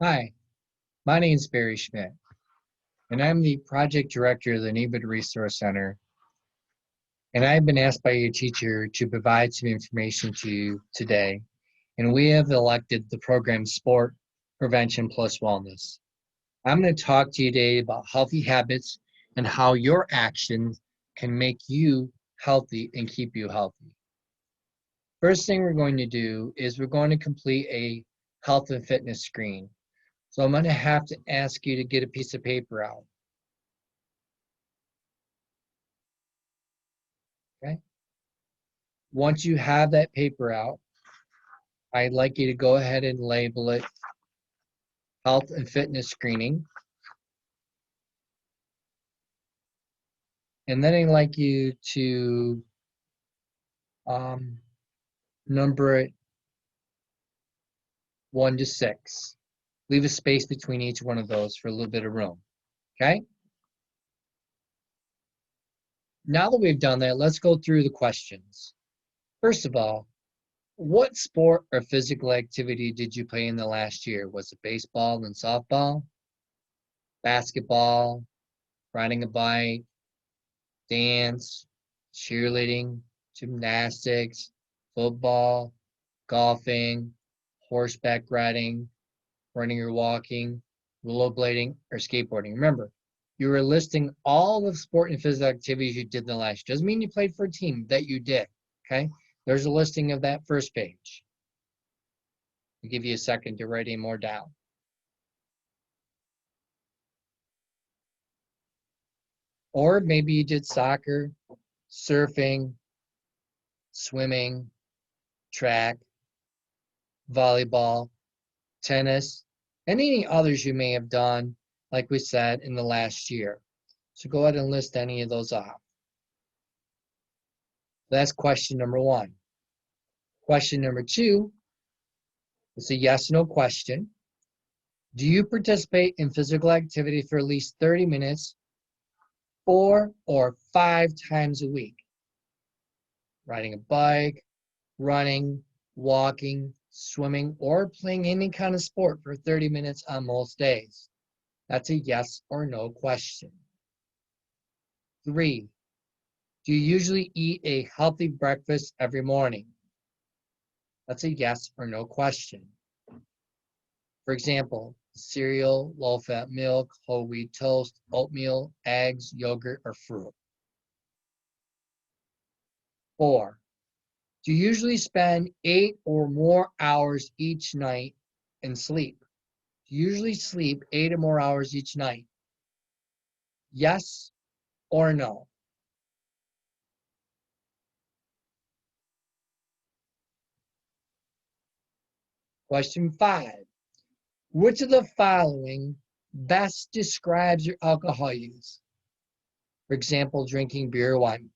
Hi, my name is Barry Schmidt, and I'm the project director of the Neighborhood Resource Center. And I've been asked by your teacher to provide some information to you today. And we have elected the program Sport Prevention Plus Wellness. I'm going to talk to you today about healthy habits and how your actions can make you healthy and keep you healthy. First thing we're going to do is we're going to complete a health and fitness screen. So I'm going to have to ask you to get a piece of paper out. Okay. Once you have that paper out, I'd like you to go ahead and label it health and fitness screening. And then I'd like you to um, number it 1 to 6. Leave a space between each one of those for a little bit of room. Okay? Now that we've done that, let's go through the questions. First of all, what sport or physical activity did you play in the last year? Was it baseball and softball, basketball, riding a bike, dance, cheerleading, gymnastics, football, golfing, horseback riding, running or walking, rollerblading, or skateboarding? Remember, you were listing all the sport and physical activities you did in the last year. Doesn't mean you played for a team, that you did. Okay? There's a listing of that first page. I'll give you a second to write any more down. Or maybe you did soccer, surfing, swimming, track, volleyball, tennis, and any others you may have done, like we said, in the last year. So go ahead and list any of those off. That's question number 1. Question number 2 is a yes no question. Do you participate in physical activity for at least 30 minutes 4 or 5 times a week? Riding a bike, running, walking, swimming, or playing any kind of sport for 30 minutes on most days? That's a yes or no question. 3, do you usually eat a healthy breakfast every morning? That's a yes or no question. For example, cereal, low-fat milk, whole wheat toast, oatmeal, eggs, yogurt, or fruit. 4, do you usually spend 8 or more hours each night in sleep? Do you usually sleep 8 or more hours each night? Yes or no? Question 5. Which of the following best describes your alcohol use? For example, drinking beer or wine.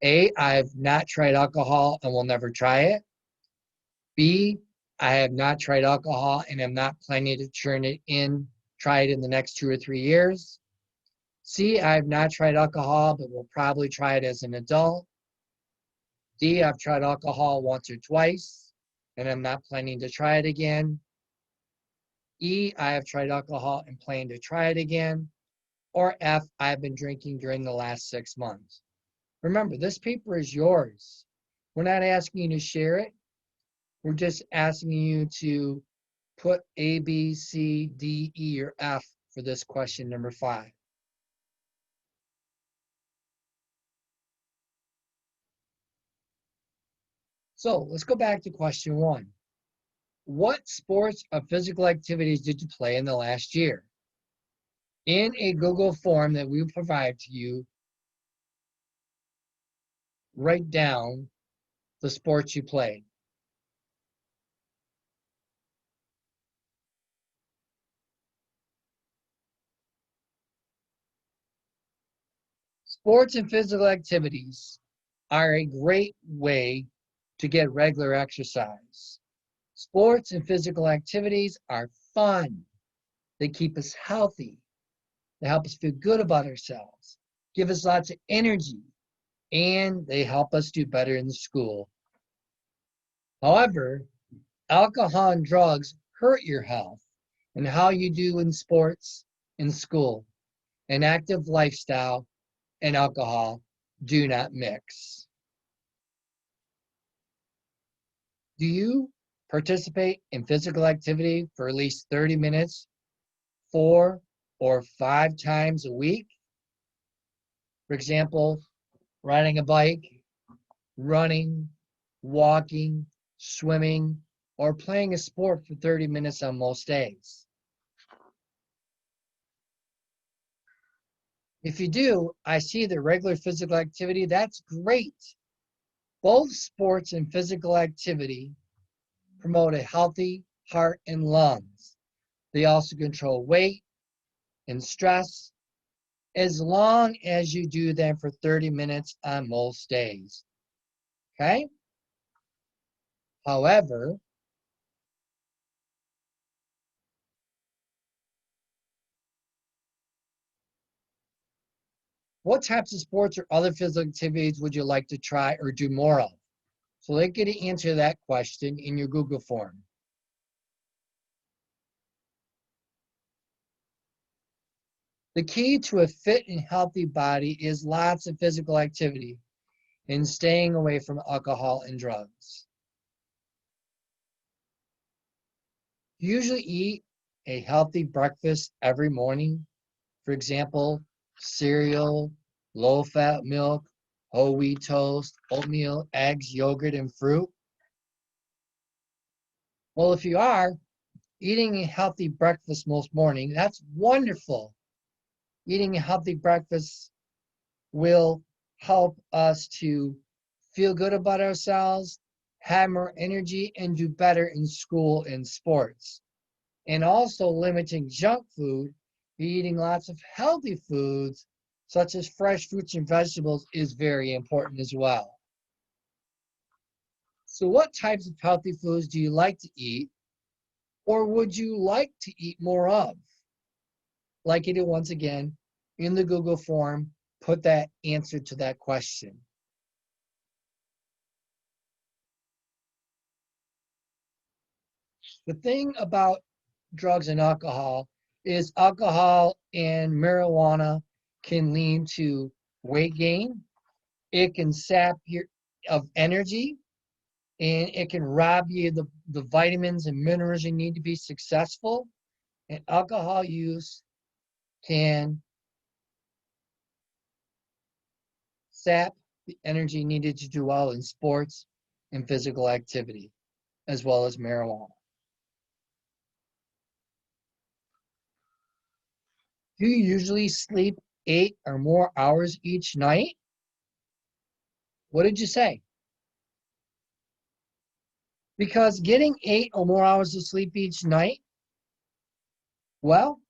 A, I have not tried alcohol and will never try it. B, I have not tried alcohol and am not planning to try it in the next 2 or 3 years. C, I have not tried alcohol but will probably try it as an adult. D, I've tried alcohol once or twice and I'm not planning to try it again. E, I have tried alcohol and plan to try it again. Or F, I have been drinking during the last 6 months. Remember, this paper is yours. We're not asking you to share it. We're just asking you to put A, B, C, D, E, or F for this question number 5. So let's go back to question 1. What sports or physical activities did you play in the last year? In a Google form that we will provide to you, write down the sports you played. Sports and physical activities are a great way to get regular exercise. Sports and physical activities are fun. They keep us healthy. They help us feel good about ourselves, give us lots of energy, and they help us do better in school. However, alcohol and drugs hurt your health and how you do in sports, in school. An active lifestyle and alcohol do not mix. Do you participate in physical activity for at least 30 minutes, 4 or 5 times a week? For example, riding a bike, running, walking, swimming, or playing a sport for 30 minutes on most days. If you do, I see the regular physical activity, that's great. Both sports and physical activity promote a healthy heart and lungs. They also control weight and stress as long as you do them for 30 minutes on most days. Okay? However, what types of sports or other physical activities would you like to try or do more of? So let's get to answer that question in your Google form. The key to a fit and healthy body is lots of physical activity and staying away from alcohol and drugs. You usually eat a healthy breakfast every morning. For example, cereal, low-fat milk, whole wheat toast, oatmeal, eggs, yogurt, and fruit. Well, if you are eating a healthy breakfast most morning, that's wonderful. Eating a healthy breakfast will help us to feel good about ourselves, have more energy, and do better in school and sports. And also limiting junk food, eating lots of healthy foods, such as fresh fruits and vegetables, is very important as well. So what types of healthy foods do you like to eat, or would you like to eat more of? Like I did once again, in the Google form, put that answer to that question. The thing about drugs and alcohol is alcohol and marijuana can lead to weight gain. It can sap your of energy, and it can rob you of the vitamins and minerals you need to be successful. And alcohol use can sap the energy needed to do well in sports and physical activity, as well as marijuana. Do you usually sleep 8 or more hours each night? What did you say? Because getting 8 or more hours of sleep each night, well,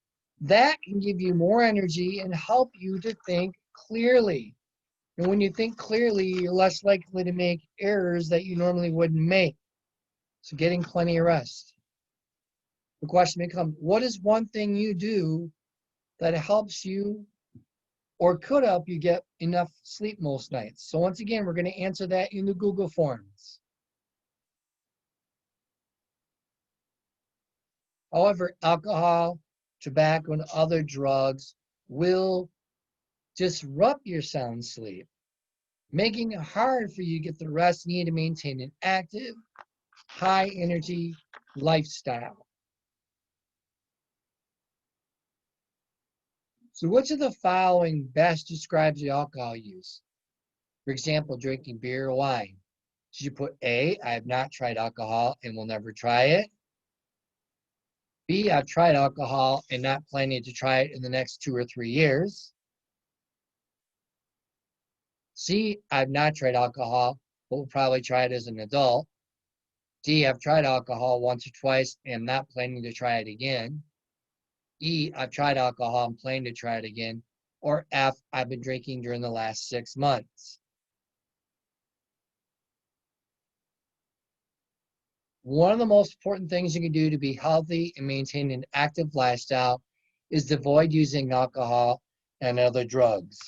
that can give you more energy and help you to think clearly. And when you think clearly, you're less likely to make errors that you normally wouldn't make. So getting plenty of rest. The question becomes, what is one thing you do that helps you or could help you get enough sleep most nights? So once again, we're going to answer that in the Google Forms. However, alcohol, tobacco, and other drugs will disrupt your sound sleep, making it hard for you to get the rest needed to maintain an active, high-energy lifestyle. So which of the following best describes the alcohol use? For example, drinking beer or wine. Should you put A, I have not tried alcohol and will never try it? B, I've tried alcohol and not planning to try it in the next 2 or 3 years? C, I've not tried alcohol, but will probably try it as an adult? D, I've tried alcohol once or twice and am not planning to try it again? E, I've tried alcohol and plan to try it again. Or F, I've been drinking during the last 6 months. One of the most important things you can do to be healthy and maintain an active lifestyle is to avoid using alcohol and other drugs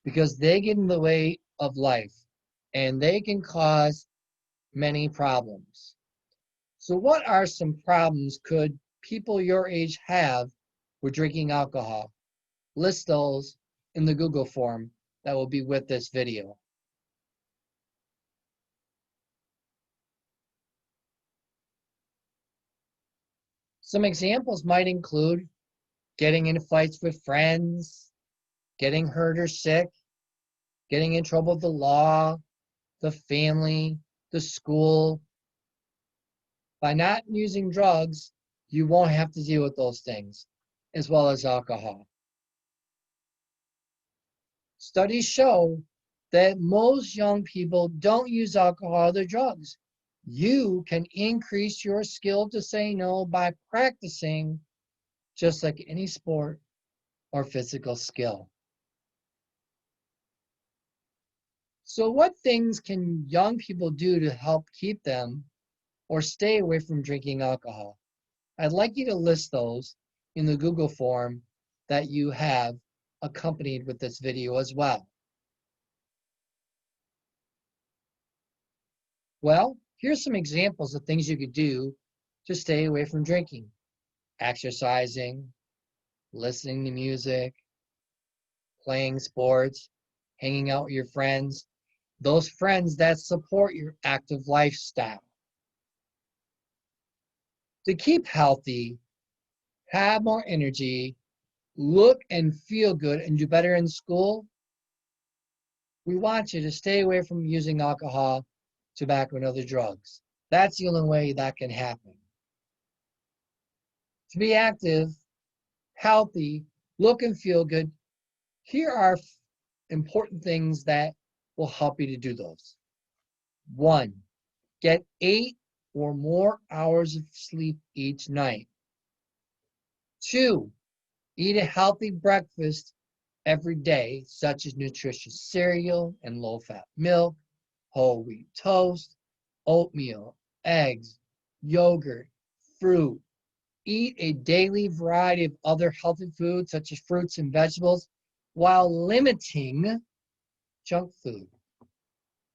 because they get in the way of life and they can cause many problems. So what are some problems could people your age have with drinking alcohol? List those in the Google form that will be with this video. Some examples might include getting in fights with friends, getting hurt or sick, getting in trouble with the law, the family, the school. By not using drugs, you won't have to deal with those things, as well as alcohol. Studies show that most young people don't use alcohol or other drugs. You can increase your skill to say no by practicing, just like any sport or physical skill. So what things can young people do to help keep them or stay away from drinking alcohol? I'd like you to list those in the Google form that you have accompanied with this video as well. Well, here's some examples of things you could do to stay away from drinking. Exercising, listening to music, playing sports, hanging out with your friends, those friends that support your active lifestyle. To keep healthy, have more energy, look and feel good, and do better in school, we want you to stay away from using alcohol, tobacco, and other drugs. That's the only way that can happen. To be active, healthy, look and feel good, here are important things that will help you to do those. 1, get 8 or more hours of sleep each night. 2, eat a healthy breakfast every day, such as nutritious cereal and low-fat milk, whole wheat toast, oatmeal, eggs, yogurt, fruit. Eat a daily variety of other healthy foods, such as fruits and vegetables, while limiting junk food.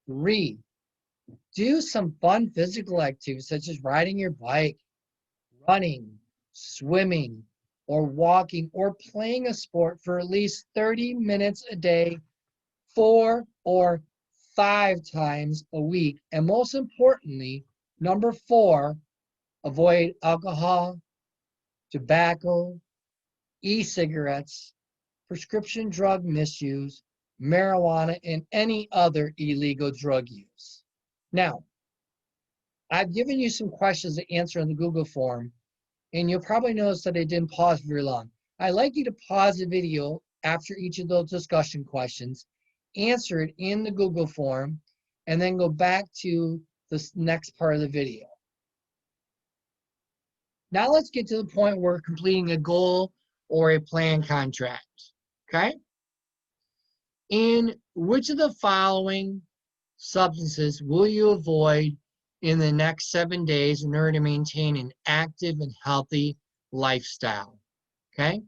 3, do some fun physical activities, such as riding your bike, running, swimming, or walking, or playing a sport for at least 30 minutes a day, 4 or 5 times a week. And most importantly, number 4, avoid alcohol, tobacco, e-cigarettes, prescription drug misuse, marijuana, and any other illegal drug use. Now, I've given you some questions to answer in the Google form, and you'll probably notice that I didn't pause very long. I'd like you to pause the video after each of those discussion questions, answer it in the Google form, and then go back to this next part of the video. Now let's get to the point where we're completing a goal or a plan contract, okay? In which of the following substances will you avoid in the next 7 days in order to maintain an active and healthy lifestyle, okay?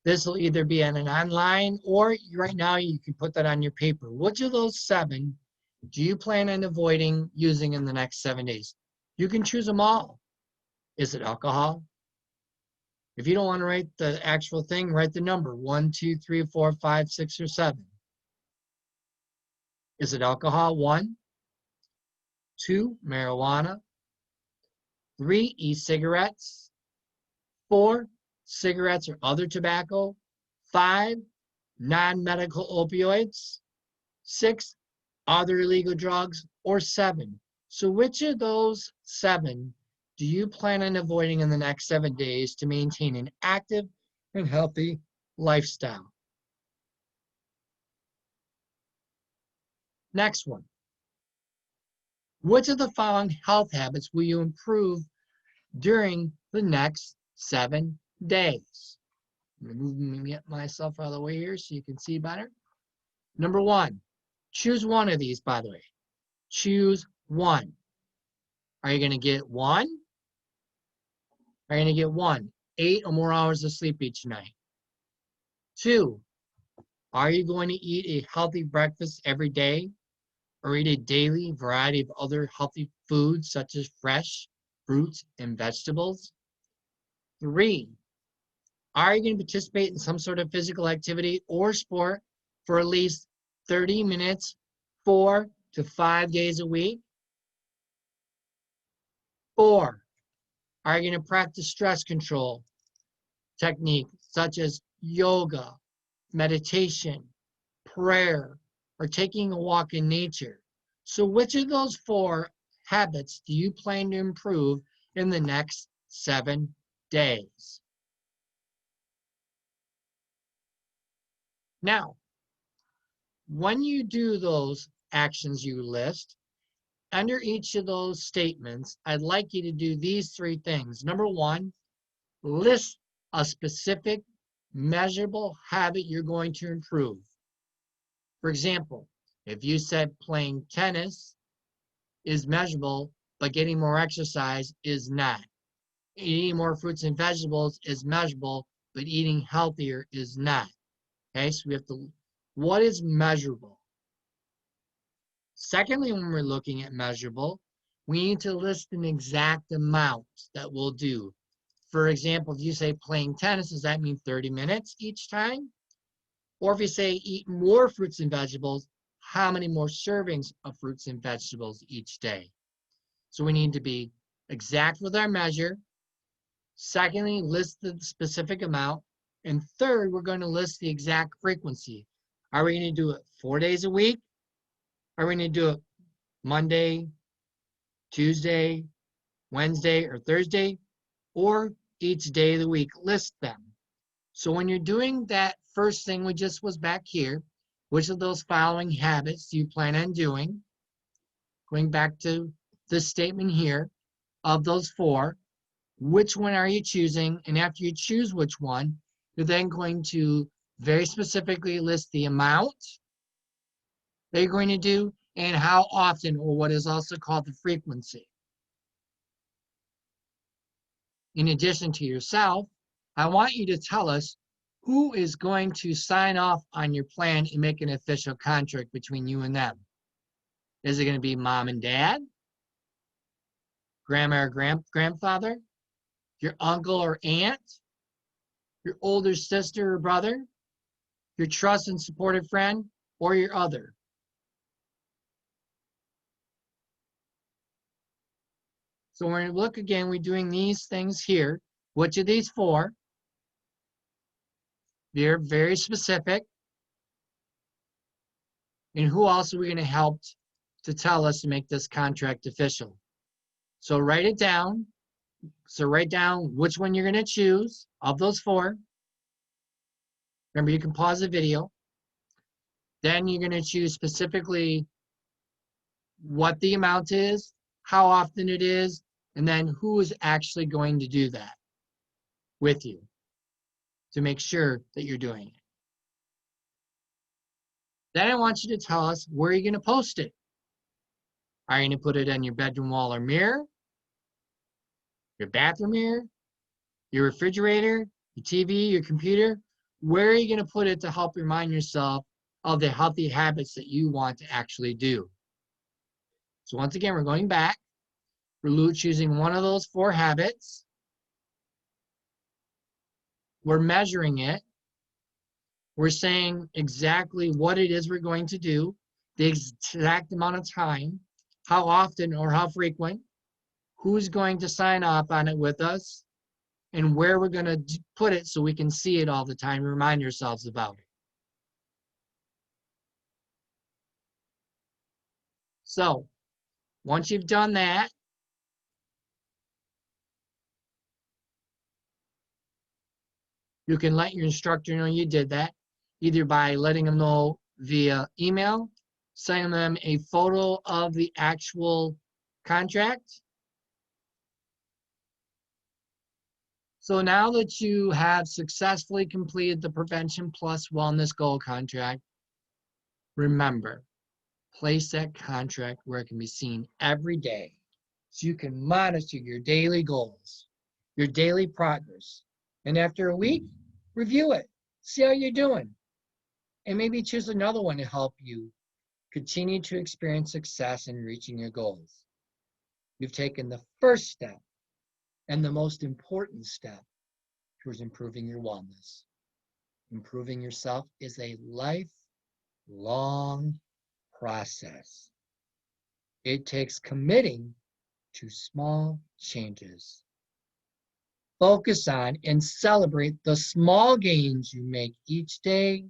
This will either be on an online or right now you can put that on your paper. Which of those 7 do you plan on avoiding using in the next 7 days? You can choose them all. Is it alcohol? If you don't want to write the actual thing, write the number 1, 2, 3, 4, 5, 6, or 7. Is it alcohol? 1, 2, marijuana, 3, e-cigarettes, 4, cigarettes or other tobacco, 5, non-medical opioids, 6, other illegal drugs, or 7. So which of those 7 do you plan on avoiding in the next 7 days to maintain an active and healthy lifestyle? Next one. Which of the following health habits will you improve during the next 7 days? I'm going to get myself out of the way here so you can see better. Number 1, choose one of these, by the way. Choose one. Are you going to get 1? Are you going to get 1, 8 or more hours of sleep each night? 2, are you going to eat a healthy breakfast every day or eat a daily variety of other healthy foods such as fresh fruits and vegetables? 3, are you going to participate in some sort of physical activity or sport for at least 30 minutes, 4 to 5 days a week? 4, are you going to practice stress control techniques such as yoga, meditation, prayer, or taking a walk in nature? So which of those 4 habits do you plan to improve in the next 7 days? Now, when you do those actions you list, under each of those statements, I'd like you to do these 3 things. Number 1, list a specific measurable habit you're going to improve. For example, if you said playing tennis is measurable, but getting more exercise is not. Eating more fruits and vegetables is measurable, but eating healthier is not. Okay, so we have to, what is measurable? Secondly, when we're looking at measurable, we need to list an exact amount that we'll do. For example, if you say playing tennis, does that mean 30 minutes each time? Or if you say eat more fruits and vegetables, how many more servings of fruits and vegetables each day? So we need to be exact with our measure. Secondly, list the specific amount. And third, we're going to list the exact frequency. Are we going to do it 4 days a week? Are we going to do it Monday, Tuesday, Wednesday, or Thursday? Or each day of the week? List them. So when you're doing that first thing we just was back here, which of those following habits do you plan on doing? Going back to this statement here, of those 4, which one are you choosing? And after you choose which one, you're then going to very specifically list the amount that you're going to do and how often, or what is also called the frequency. In addition to yourself, I want you to tell us who is going to sign off on your plan and make an official contract between you and them. Is it going to be mom and dad? Grandma or grandfather? Your uncle or aunt? Your older sister or brother? Your trusted and supportive friend? Or your other? So when we look again, we're doing these things here. Which of these 4? They're very specific. And who else are we going to help to tell us to make this contract official? So write it down. So write down which one you're going to choose of those 4. Remember, you can pause the video. Then you're going to choose specifically what the amount is, how often it is, and then who is actually going to do that with you to make sure that you're doing it. Then I want you to tell us where you're going to post it. Are you going to put it on your bedroom wall or mirror, your bathroom mirror, your refrigerator, your TV, your computer? Where are you going to put it to help remind yourself of the healthy habits that you want to actually do? So once again, we're going back. We're choosing one of those 4 habits. We're measuring it. We're saying exactly what it is we're going to do, the exact amount of time, how often or how frequent, who's going to sign off on it with us, and where we're going to put it so we can see it all the time, remind ourselves about it. So once you've done that, you can let your instructor know you did that, either by letting them know via email, sending them a photo of the actual contract. So now that you have successfully completed the Prevention Plus Wellness Goal contract, remember, place that contract where it can be seen every day so you can monitor your daily goals, your daily progress. And after a week, review it, see how you're doing, and maybe choose another one to help you continue to experience success in reaching your goals. You've taken the first step and the most important step towards improving your wellness. Improving yourself is a lifelong process. It takes committing to small changes. Focus on and celebrate the small gains you make each day,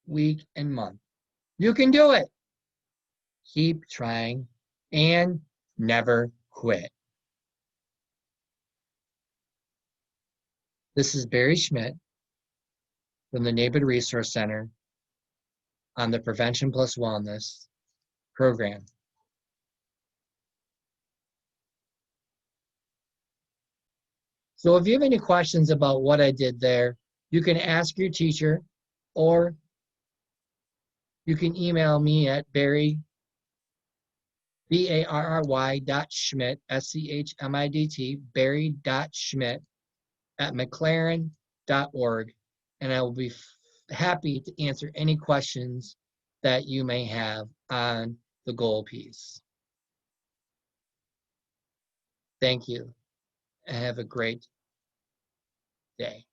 week, and month. You can do it. Keep trying and never quit. This is Barry Schmidt from the Neighborhood Resource Center on the Prevention Plus Wellness program. So if you have any questions about what I did there, you can ask your teacher, or you can email me at Barry, Barry.Schmidt, SCHMIDT, Barry.Schmidt at McLaren.org, and I will be happy to answer any questions that you may have on the goal piece. Thank you, and have a great day.